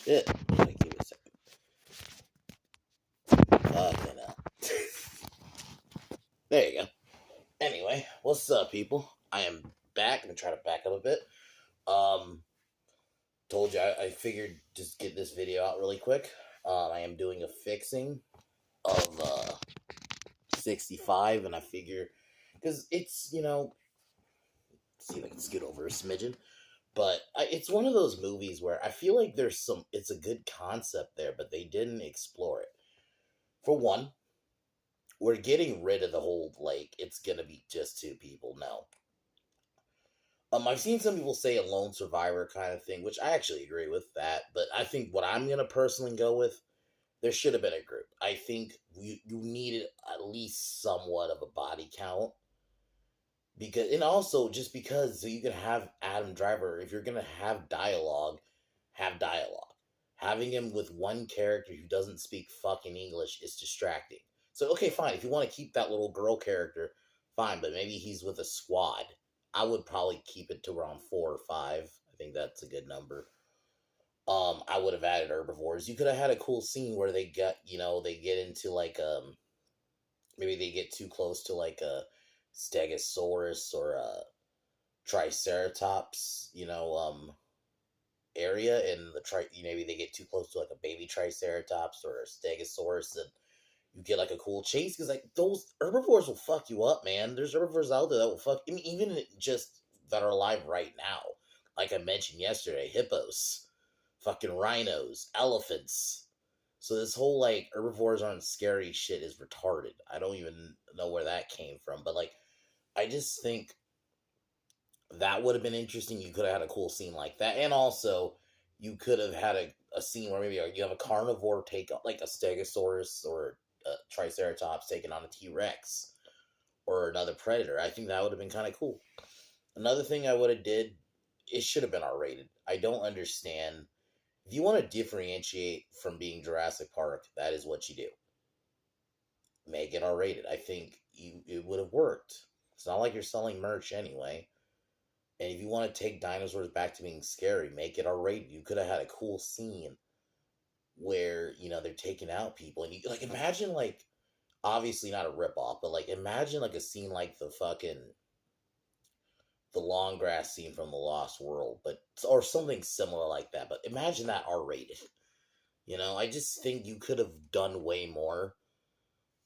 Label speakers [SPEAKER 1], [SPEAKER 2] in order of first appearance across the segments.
[SPEAKER 1] Shit. Like, give me a second. Fucking hell. There you go. Anyway, what's up, people? I am back. I'm gonna try to back up a bit. Um, Told you I figured just get this video out really quick. I am doing a fixing of 65, and I figure because it's see if I can scoot over a smidgen. But it's one of those movies where I feel like it's a good concept there, but they didn't explore it. For one, we're getting rid of the whole like it's gonna be just two people. No, I've seen some people say a lone survivor kind of thing, which I actually agree with that. But I think what I'm gonna personally go with, there should have been a group. I think you needed at least somewhat of a body count because, and also just because so you can have Adam Driver. If you're gonna have dialogue, have dialogue. Having him with one character who doesn't speak fucking English is distracting. So okay, fine. If you want to keep that little girl character, fine. But maybe he's with a squad. I would probably keep it to around 4 or 5. I think that's a good number. I would have added herbivores. You could have had a cool scene where they get into like maybe they get too close to like a stegosaurus or a triceratops, area, and maybe they get too close to like a baby triceratops or a stegosaurus, and you get like a cool chase because like those herbivores will fuck you up, man. There's herbivores out there that will fuck. I mean, even just that are alive right now, like I mentioned yesterday, hippos, fucking rhinos, elephants. So this whole like herbivores aren't scary shit is retarded. I don't even know where that came from, but like I just think that would have been interesting. You could have had a cool scene like that, and also you could have had a scene where maybe you have a carnivore take on like a stegosaurus or a triceratops taking on a T-Rex or another predator. I think that would have been kind of cool. Another thing I would have did, it should have been R-rated. I don't understand. If you want to differentiate from being Jurassic Park, that is what you do. Make it R-rated. I think it would have worked. It's not like you're selling merch anyway. And if you want to take dinosaurs back to being scary, make it R-rated. You could have had a cool scene where they're taking out people, and you like imagine like obviously not a rip off, but like imagine like a scene like the long grass scene from the Lost World, but or something similar like that. But imagine that R-rated. I just think you could have done way more.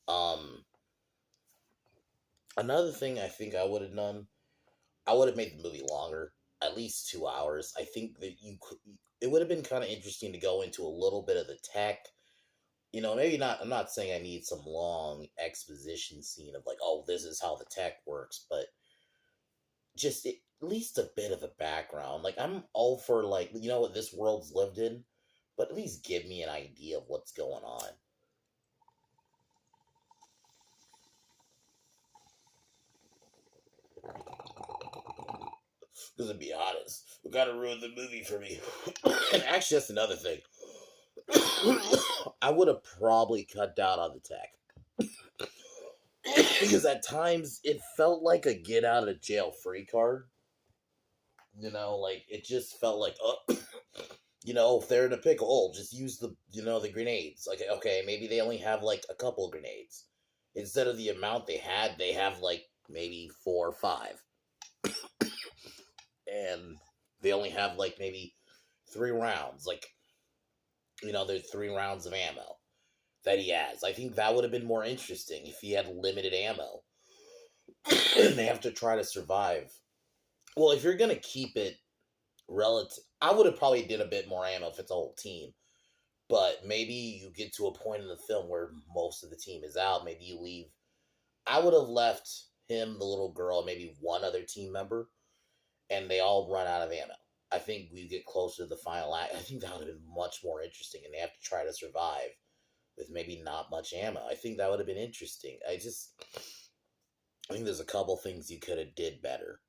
[SPEAKER 1] Um, Another thing I think I would have done, I would have made the movie longer, at least 2 hours. I think that it would have been kind of interesting to go into a little bit of the tech. Maybe not. I'm not saying I need some long exposition scene of like, oh, this is how the tech works, but just at least a bit of a background. Like, I'm all for like, what this world's lived in, but at least give me an idea of what's going on. Because to be honest, we gotta ruin the movie for me. And actually, that's another thing. I would have probably cut down on the tech because at times it felt like a get out of jail free card. Like it just felt like, oh, if they're in a pickle, oh, just use the grenades. Like, okay, maybe they only have like a couple grenades instead of the amount they had. They have like maybe 4 or 5, and they only have like maybe 3 rounds. Like, there's 3 rounds of ammo that he has. I think that would have been more interesting if he had limited ammo and they have to try to survive. Well, if you're gonna keep it relative, I would have probably did a bit more ammo if it's a whole team. But maybe you get to a point in the film where most of the team is out. Maybe you leave. I would have left him, the little girl, and maybe one other team member, and they all run out of ammo. I think we get closer to the final act. I think that would have been much more interesting, and they have to try to survive with maybe not much ammo. I think that would have been interesting. I think there's a couple things you could have did better.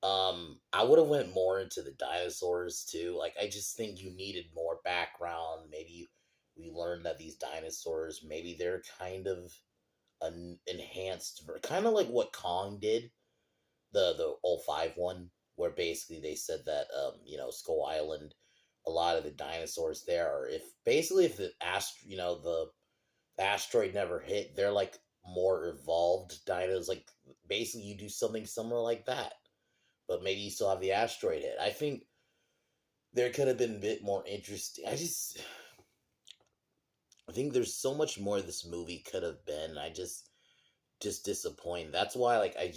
[SPEAKER 1] I would have went more into the dinosaurs too. Like, I just think you needed more background. Maybe we learned that these dinosaurs, maybe they're kind of an enhanced, kind of like what Kong did, the '05 one, where basically they said that Skull Island a lot of the dinosaurs there are, if basically if the asteroid never hit, they're like more evolved dinos. Like basically, you do something similar like that, but maybe you still have the asteroid hit. I think there could have been a bit more interesting. I think there's so much more this movie could have been. I just disappointed. That's why like I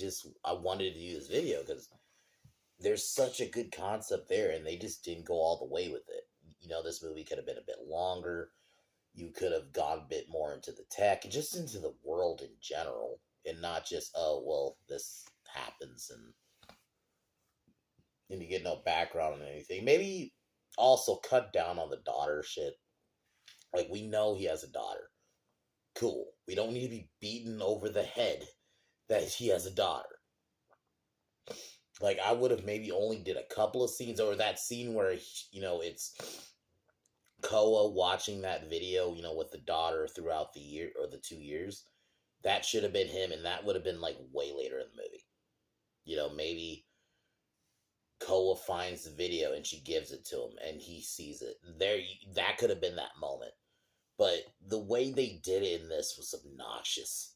[SPEAKER 1] wanted to do this video because there's such a good concept there, and they just didn't go all the way with it. This movie could have been a bit longer. You could have gone a bit more into the tech and just into the world in general, and not just, oh well, this happens and you get no background on anything. Maybe also cut down on the daughter shit. Like, we know he has a daughter. Cool. We don't need to be beaten over the head that he has a daughter. Like, I would have maybe only did a couple of scenes, or that scene where, it's Koa watching that video, with the daughter throughout the year or the 2 years. That should have been him, and that would have been like way later in the movie. Maybe Koa finds the video and she gives it to him and he sees it. That could have been that moment. But the way they did it in this was obnoxious.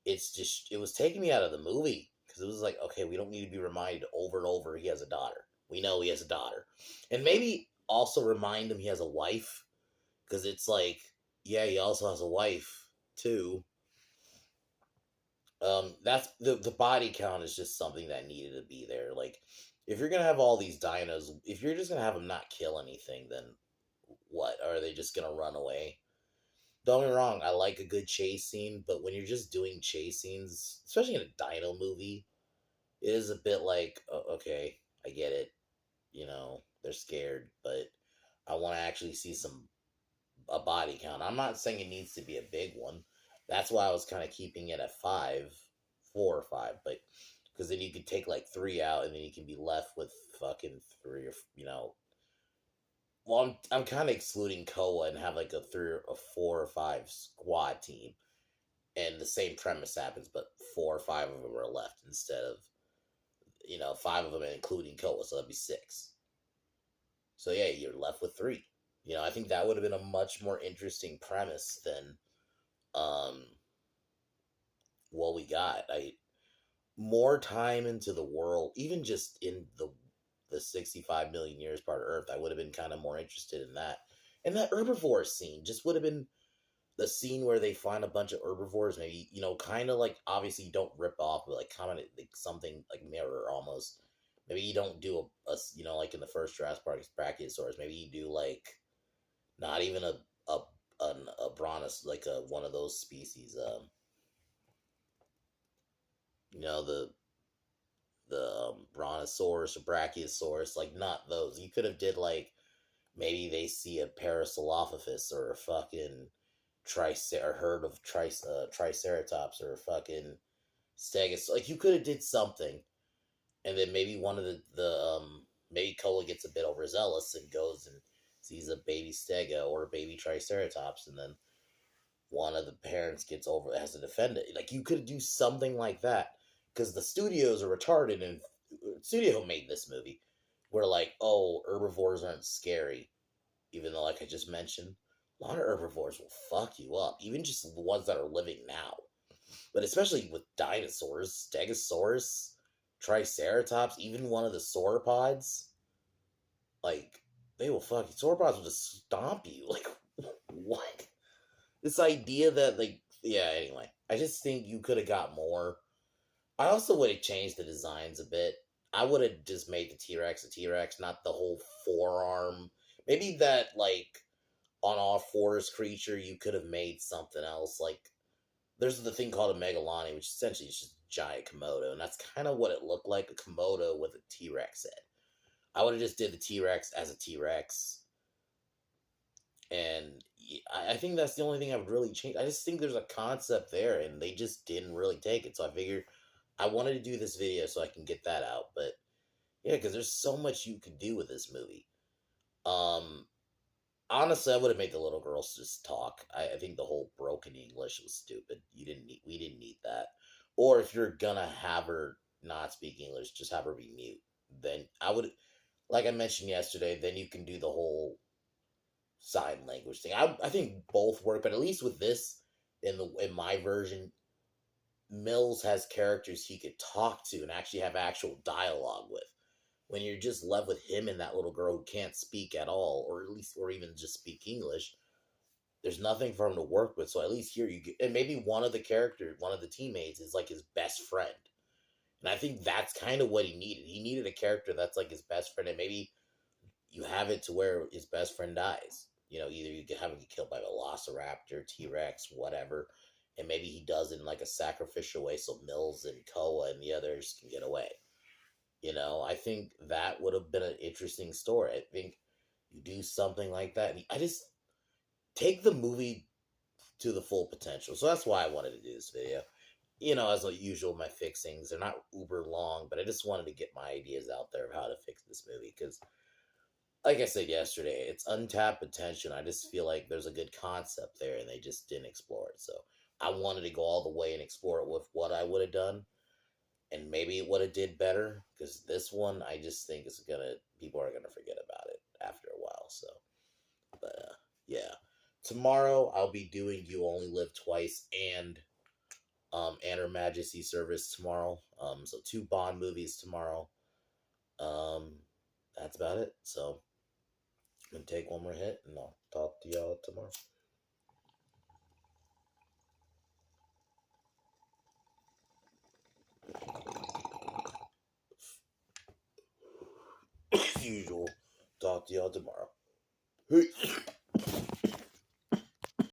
[SPEAKER 1] It was taking me out of the movie because it was like, okay, we don't need to be reminded over and over he has a daughter. We know he has a daughter. And maybe also remind him he has a wife, because it's like, yeah, he also has a wife too. That's the body count is just something that needed to be there. Like, if you're gonna have all these dinos, if you're just gonna have them not kill anything, then what? Are they just gonna run away? Don't get me wrong, I like a good chase scene, but when you're just doing chase scenes, especially in a dino movie, it is a bit like, okay, I get it. They're scared, but I want to actually see a body count. I'm not saying it needs to be a big one. That's why I was kind of keeping it at 4 or 5, but because then you could take like 3 out, and then you can be left with fucking 3 or. Well, I'm kind of excluding Koa and have like a 4 or 5 squad team, and the same premise happens, but 4 or 5 of them are left instead of 5 of them, including Koa, so that'd be 6. So yeah, you're left with 3. I think that would have been a much more interesting premise than what we got. More time into the world, even just in the 65 million years part of Earth, I would have been kind of more interested in that. And that herbivore scene just would have been the scene where they find a bunch of herbivores, maybe, kind of like, obviously you don't rip off, but like kind of like something like Mirror almost. Maybe you don't do like in the first Jurassic Park, Brachiosaurus. Maybe you do like not even a brontos, like one of those species. The brontosaurus or brachiosaurus, like not those. You could have did like, maybe they see a Parasaurolophus or a fucking herd of triceratops or a fucking stegosaurus. Like, you could have did something, and then maybe one of maybe Koa gets a bit overzealous and goes and sees a baby stego or a baby triceratops, and then one of the parents has to defend it. Like, you could do something like that, because the studios are retarded, and studio made this movie where like, oh, herbivores aren't scary, even though, like I just mentioned, a lot of herbivores will fuck you up, even just the ones that are living now. But especially with dinosaurs, Stegosaurus, Triceratops, even one of the sauropods, like, they will fuck you. Sauropods will just stomp you. Like, what? This idea that, like, yeah, anyway. I just think you could have got more. I also would have changed the designs a bit. I would have just made the T-Rex a T-Rex, not the whole forearm. Maybe that, like, on all fours creature, you could have made something else. Like, there's the thing called a Megalani, which essentially is just a giant Komodo, and that's kind of what it looked like, a Komodo with a T-Rex head. I would have just did the T-Rex as a T-Rex, and I think that's the only thing I would really change. I just think there's a concept there, and they just didn't really take it, so I figured I wanted to do this video so I can get that out, but yeah, because there's so much you could do with this movie. Honestly, I would have made the little girls just talk. I think the whole broken English was stupid. We didn't need that. Or if you're gonna have her not speak English, just have her be mute. Then I would, like I mentioned yesterday, then you can do the whole sign language thing. I think both work, but at least with this in my version, Mills has characters he could talk to and actually have actual dialogue with. When you're just left with him and that little girl who can't speak at all, or at least or even just speak English, there's nothing for him to work with. So at least here you get, and maybe one of the teammates is like his best friend. And I think that's kind of what he needed. He needed a character that's like his best friend, and maybe you have it to where his best friend dies. You know, either you can have him get killed by a Velociraptor, T Rex, whatever, and maybe he does it in like a sacrificial way so Mills and Koa and the others can get away. You know, I think that would have been an interesting story. I think you do something like that. I just take the movie to the full potential. So that's why I wanted to do this video. You know, as usual, my fixings, they're not uber long, but I just wanted to get my ideas out there of how to fix this movie because, like I said yesterday, it's untapped potential. I just feel like there's a good concept there and they just didn't explore it. So I wanted to go all the way and explore it with what I would have done, and maybe it would have did better because this one I just think is gonna people are gonna forget about it after a while. So, but yeah, tomorrow I'll be doing You Only Live Twice and Her Majesty Service tomorrow. So two Bond movies tomorrow. That's about it. So I'm gonna take one more hit and I'll talk to y'all tomorrow. As usual, talk to y'all tomorrow. Peace.